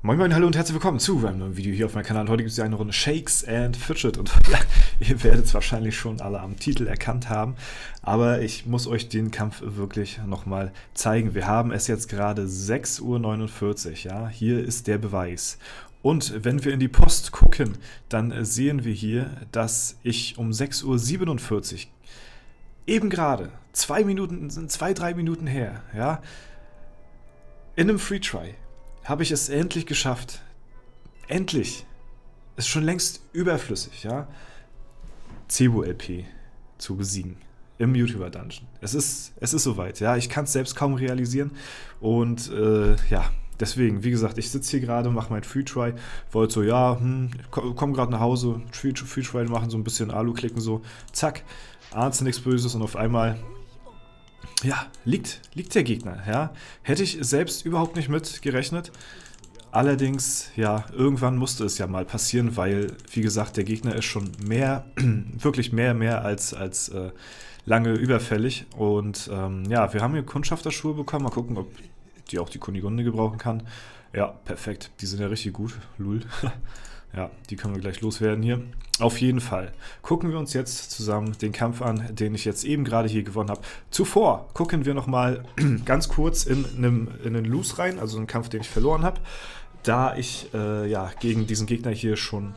Moin Moin, hallo und herzlich willkommen zu einem neuen Video hier auf meinem Kanal. Heute gibt es eine Runde Shakes and Fidget und ja, ihr werdet es wahrscheinlich schon alle am Titel erkannt haben, aber ich muss euch den Kampf wirklich nochmal zeigen. Wir haben es jetzt gerade 6:49 Uhr, ja, hier ist der Beweis. Und wenn wir in die Post gucken, dann sehen wir hier, dass ich um 6:47 Uhr, eben gerade, 3 Minuten her, ja, in einem Free Try, habe ich es endlich geschafft. Endlich. Ist schon längst überflüssig, ja. Cebu LP zu besiegen. Im YouTuber Dungeon. Es ist soweit, ja. Ich kann es selbst kaum realisieren. Und ja, deswegen, wie gesagt, ich sitze hier gerade, mache meinen Free Try. Wollte so, ja, komm gerade nach Hause, Free Try machen, so ein bisschen Alu klicken, so. Zack. Ahnst du nichts Böses und auf einmal. Ja, liegt der Gegner, ja. Hätte ich selbst überhaupt nicht mit gerechnet. Allerdings, ja, irgendwann musste es ja mal passieren, weil, wie gesagt, der Gegner ist schon wirklich mehr als lange überfällig. Und ja, wir haben hier Kundschafterschuhe bekommen. Mal gucken, ob die auch die Kunigunde gebrauchen kann. Ja, perfekt. Die sind ja richtig gut. Lul. Ja, die können wir gleich loswerden hier. Auf jeden Fall gucken wir uns jetzt zusammen den Kampf an, den ich jetzt eben gerade hier gewonnen habe. Zuvor gucken wir nochmal ganz kurz in einen Lose rein, also einen Kampf, den ich verloren habe. Da ich ja, gegen diesen Gegner hier schon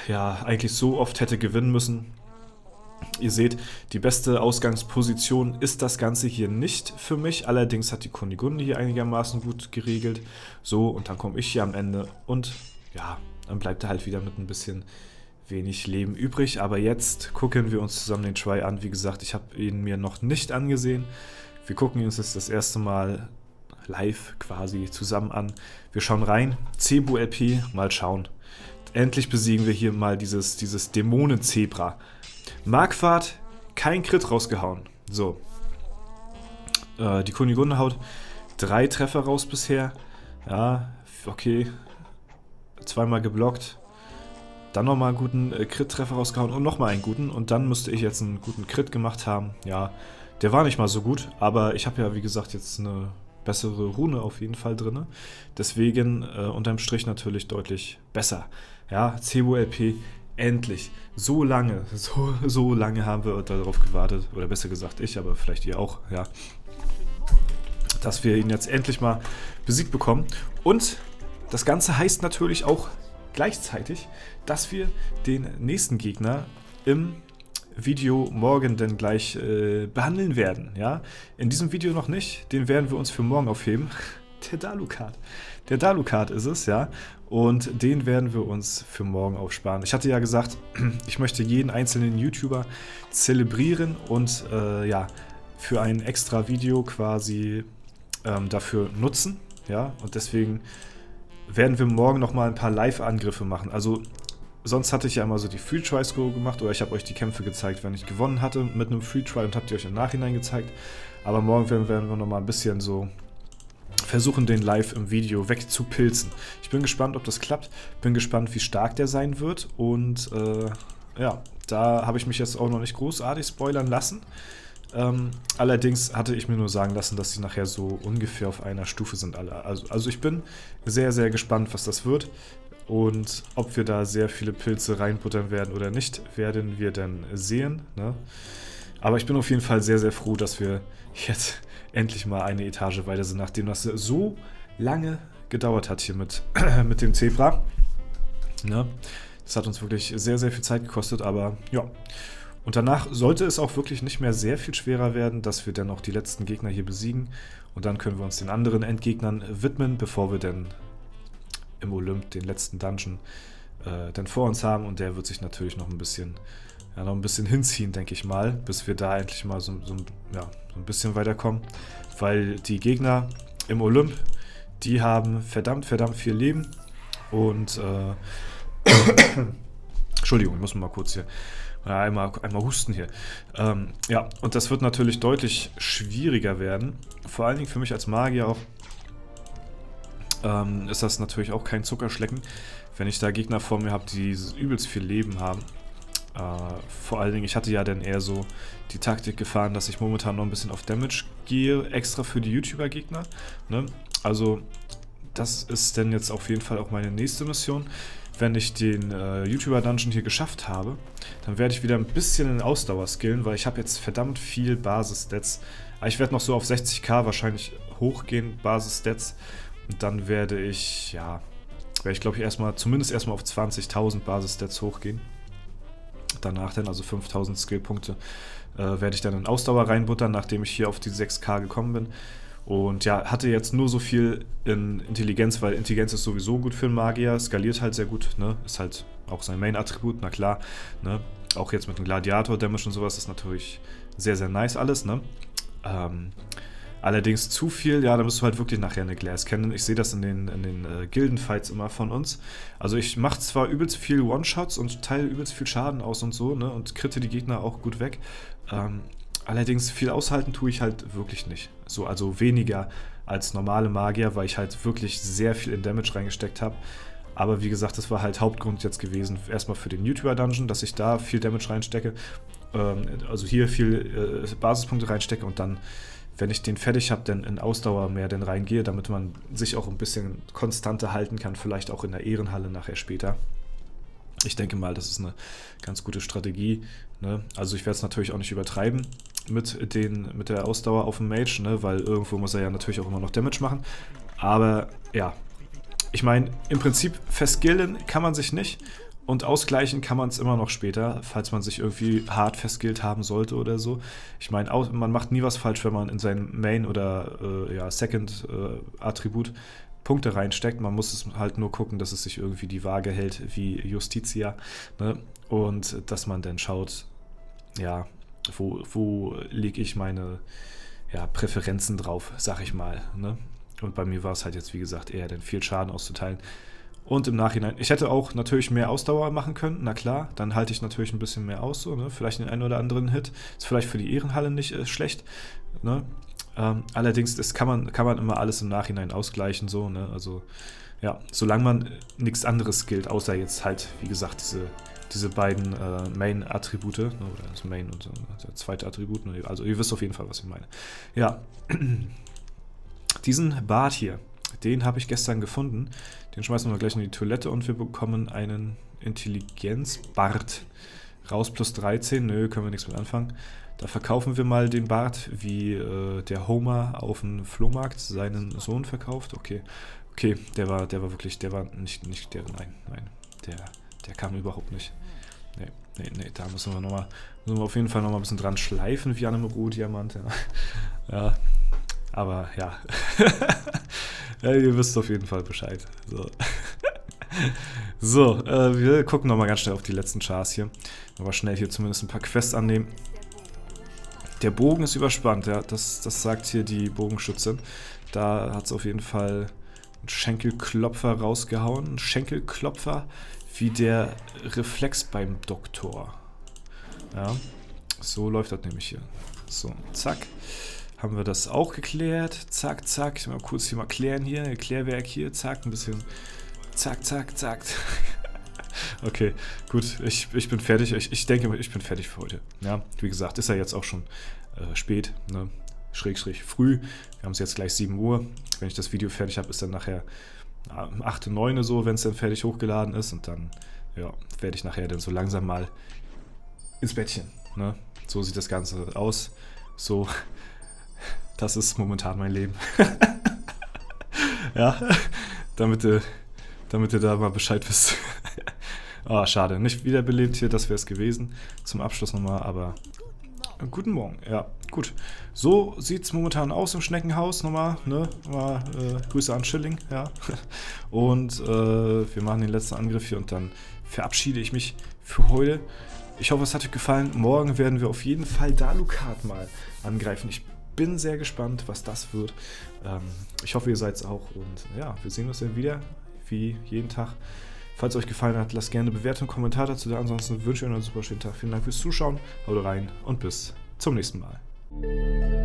ja, eigentlich so oft hätte gewinnen müssen. Ihr seht, die beste Ausgangsposition ist das Ganze hier nicht für mich. Allerdings hat die Kunigunde hier einigermaßen gut geregelt. So, und dann komme ich hier am Ende und ja, dann bleibt er halt wieder mit ein bisschen wenig Leben übrig. Aber jetzt gucken wir uns zusammen den Try an. Wie gesagt, ich habe ihn mir noch nicht angesehen. Wir gucken uns jetzt das erste Mal live quasi zusammen an. Wir schauen rein. Cebu LP, mal schauen. Endlich besiegen wir hier mal dieses Dämonenzebra. Marquardt, kein Crit rausgehauen. So. Die Kunigunde haut 3 Treffer raus bisher. Ja, okay. Zweimal geblockt. Dann nochmal einen guten Crit-Treffer rausgehauen und nochmal einen guten. Und dann müsste ich jetzt einen guten Crit gemacht haben. Ja, der war nicht mal so gut. Aber ich habe ja, wie gesagt, jetzt eine bessere Rune auf jeden Fall drin. Deswegen unterm Strich natürlich deutlich besser. Ja, Cebu LP. Endlich. So lange haben wir darauf gewartet, oder besser gesagt ich, aber vielleicht ihr auch, ja, dass wir ihn jetzt endlich mal besiegt bekommen. Und das Ganze heißt natürlich auch gleichzeitig, dass wir den nächsten Gegner im Video morgen dann gleich behandeln werden, ja. In diesem Video noch nicht, den werden wir uns für morgen aufheben. Der Dalukat. Der Dalukat ist es, ja. Und den werden wir uns für morgen aufsparen. Ich hatte ja gesagt, ich möchte jeden einzelnen YouTuber zelebrieren und ja, für ein extra Video quasi dafür nutzen, ja. Und deswegen werden wir morgen nochmal ein paar Live-Angriffe machen. Also sonst hatte ich ja immer so die Free Try Score gemacht oder ich habe euch die Kämpfe gezeigt, wenn ich gewonnen hatte mit einem Free Try und habt ihr euch im Nachhinein gezeigt. Aber morgen werden wir nochmal ein bisschen so versuchen, den live im Video wegzupilzen. Ich bin gespannt, ob das klappt. Bin gespannt, wie stark der sein wird. Und ja, da habe ich mich jetzt auch noch nicht großartig spoilern lassen. Allerdings hatte ich mir nur sagen lassen, dass sie nachher so ungefähr auf einer Stufe sind alle. Also ich bin sehr, sehr gespannt, was das wird. Und ob wir da sehr viele Pilze reinbuttern werden oder nicht, werden wir dann sehen, ne? Aber ich bin auf jeden Fall sehr, sehr froh, dass wir jetzt endlich mal eine Etage weiter sind, nachdem das so lange gedauert hat hier mit dem Zebra. Ne? Das hat uns wirklich sehr, sehr viel Zeit gekostet, aber ja. Und danach sollte es auch wirklich nicht mehr sehr viel schwerer werden, dass wir dann auch die letzten Gegner hier besiegen. Und dann können wir uns den anderen Endgegnern widmen, bevor wir dann im Olymp den letzten Dungeon dann vor uns haben. Und der wird sich natürlich noch ein bisschen hinziehen, denke ich mal, bis wir da endlich mal so ein bisschen weiterkommen. Weil die Gegner im Olymp, die haben verdammt viel Leben. Und Entschuldigung, ich muss mal kurz hier einmal husten hier. Ja, und das wird natürlich deutlich schwieriger werden. Vor allen Dingen für mich als Magier auch. Ist das natürlich auch kein Zuckerschlecken, wenn ich da Gegner vor mir habe, die übelst viel Leben haben. Vor allen Dingen, ich hatte ja dann eher so die Taktik gefahren, dass ich momentan noch ein bisschen auf Damage gehe, extra für die YouTuber-Gegner. Ne? Also das ist dann jetzt auf jeden Fall auch meine nächste Mission. Wenn ich den YouTuber-Dungeon hier geschafft habe, dann werde ich wieder ein bisschen in Ausdauer skillen, weil ich habe jetzt verdammt viel Basis-Stats. Ich werde noch so auf 60k wahrscheinlich hochgehen, Basis-Stats. Und dann werde ich glaube ich zumindest erstmal auf 20.000 Basis-Stats hochgehen. Danach dann, also 5.000 Skillpunkte, werde ich dann in Ausdauer reinbuttern, nachdem ich hier auf die 6k gekommen bin. Und ja, hatte jetzt nur so viel in Intelligenz, weil Intelligenz ist sowieso gut für einen Magier, skaliert halt sehr gut, ne? Ist halt auch sein Main-Attribut, na klar, ne? Auch jetzt mit dem Gladiator-Damage und sowas ist natürlich sehr, sehr nice alles, ne? Allerdings zu viel, ja, da musst du halt wirklich nachher eine Glass kennen. Ich sehe das in den Gildenfights immer von uns. Also ich mache zwar übelst viel One-Shots und teile übelst viel Schaden aus und so, ne? Und kritte die Gegner auch gut weg. Allerdings viel aushalten tue ich halt wirklich nicht. So, also weniger als normale Magier, weil ich halt wirklich sehr viel in Damage reingesteckt habe. Aber wie gesagt, das war halt Hauptgrund jetzt gewesen, erstmal für den YouTuber-Dungeon, dass ich da viel Damage reinstecke. Also hier viel Basispunkte reinstecke und dann, wenn ich den fertig habe, dann in Ausdauer mehr dann reingehe, damit man sich auch ein bisschen konstanter halten kann, vielleicht auch in der Ehrenhalle nachher später. Ich denke mal, das ist eine ganz gute Strategie, ne? Also ich werde es natürlich auch nicht übertreiben mit der Ausdauer auf dem Mage, ne? Weil irgendwo muss er ja natürlich auch immer noch Damage machen. Aber ja, ich meine, im Prinzip verskillen kann man sich nicht und ausgleichen kann man es immer noch später, falls man sich irgendwie hart verskillt haben sollte oder so. Ich meine, man macht nie was falsch, wenn man in sein Main- oder Second-Attribut Punkte reinsteckt. Man muss es halt nur gucken, dass es sich irgendwie die Waage hält wie Justitia, ne? Und dass man dann schaut, ja, wo lege ich meine Präferenzen drauf, sag ich mal, ne? Und bei mir war es halt jetzt, wie gesagt, eher dann viel Schaden auszuteilen. Und im Nachhinein, ich hätte auch natürlich mehr Ausdauer machen können, na klar, dann halte ich natürlich ein bisschen mehr aus, so, ne? Vielleicht den einen oder anderen Hit. Ist vielleicht für die Ehrenhalle nicht schlecht, ne? Allerdings, das kann man immer alles im Nachhinein ausgleichen, so, ne? Also, ja, solange man nichts anderes skillt, außer jetzt halt, wie gesagt, diese beiden Main-Attribute, ne? Oder das Main und das zweite Attribut, ne? Also ihr wisst auf jeden Fall, was ich meine. Ja, diesen Bart hier, den habe ich gestern gefunden. Den schmeißen wir gleich in die Toilette und wir bekommen einen Intelligenz-Bart. Raus plus 13, nö, können wir nichts mit anfangen. Da verkaufen wir mal den Bart, wie der Homer auf dem Flohmarkt seinen Sohn verkauft. Okay, der war nicht der, nein, der kam überhaupt nicht. Nee, da müssen wir auf jeden Fall nochmal ein bisschen dran schleifen, wie an einem Rohdiamant. Ja. Ja, aber ja. Ja, ihr wisst auf jeden Fall Bescheid. So, wir gucken nochmal ganz schnell auf die letzten Chars hier. Aber schnell hier zumindest ein paar Quests annehmen. Der Bogen ist überspannt, ja, das sagt hier die Bogenschützin. Da hat es auf jeden Fall einen Schenkelklopfer rausgehauen. Ein Schenkelklopfer wie der Reflex beim Doktor. Ja, so läuft das nämlich hier. So, zack. Haben wir das auch geklärt. Zack, zack. Mal kurz hier mal klären hier. Klärwerk hier. Zack, ein bisschen. Zack, zack, zack. Okay, gut. Ich bin fertig. Ich denke, ich bin fertig für heute. Ja, wie gesagt, ist ja jetzt auch schon spät, ne? Schrägstrich früh. Wir haben es jetzt gleich 7 Uhr. Wenn ich das Video fertig habe, ist dann nachher 8, 9 so, wenn es dann fertig hochgeladen ist. Und dann, ja, werde ich nachher dann so langsam mal ins Bettchen, ne? So sieht das Ganze aus. So, das ist momentan mein Leben. Ja, damit ihr da mal Bescheid wisst. Oh, schade, nicht wiederbelebt hier, das wäre es gewesen. Zum Abschluss nochmal, aber guten Morgen. Ja, gut. So sieht es momentan aus im Schneckenhaus nochmal, ne? Grüße an Schilling, ja. Und wir machen den letzten Angriff hier und dann verabschiede ich mich für heute. Ich hoffe, es hat euch gefallen. Morgen werden wir auf jeden Fall Dalukat mal angreifen. Ich bin sehr gespannt, was das wird. Ich hoffe, ihr seid es auch. Und ja, wir sehen uns dann wieder, wie jeden Tag. Falls es euch gefallen hat, lasst gerne eine Bewertung, Kommentar dazu da. Ansonsten wünsche ich euch einen super schönen Tag. Vielen Dank fürs Zuschauen. Haut rein und bis zum nächsten Mal.